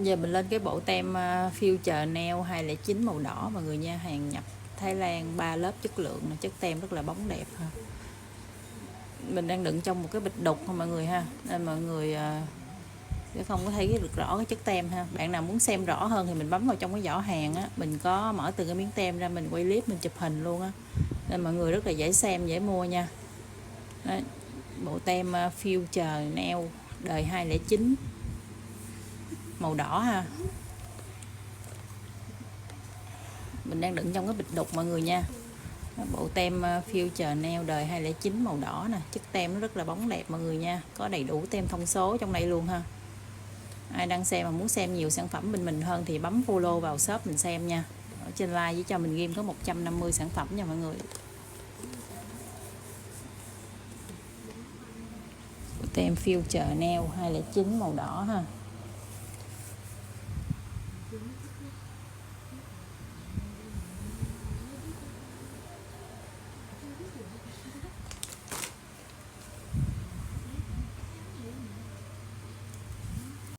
Giờ mình lên cái bộ tem Future Nail 209 màu đỏ mọi người nha, hàng nhập Thái Lan, 3 lớp chất lượng, chất tem rất là bóng đẹp ha. Mình đang đựng trong một cái bịch đục thôi mọi người ha, nên mọi người sẽ không có thấy được rõ cái chất tem ha. Bạn nào muốn xem rõ hơn thì mình bấm vào trong cái giỏ hàng á, mình có mở từ cái miếng tem ra, mình quay clip, mình chụp hình luôn á, nên mọi người rất là dễ xem, dễ mua nha. Đấy, bộ tem Future Nail đời 209 màu đỏ ha. Mình đang đựng trong cái bịch đục mọi người nha. Bộ tem Future Nail đời 209 màu đỏ nè, chất tem nó rất là bóng đẹp mọi người nha, có đầy đủ tem thông số trong đây luôn ha. Ai đang xem mà muốn xem nhiều sản phẩm bên mình hơn thì bấm follow vào shop mình xem nha. Ở trên like với cho mình ghim có 150 sản phẩm nha mọi người. Bộ tem Future Nail 209 màu đỏ ha.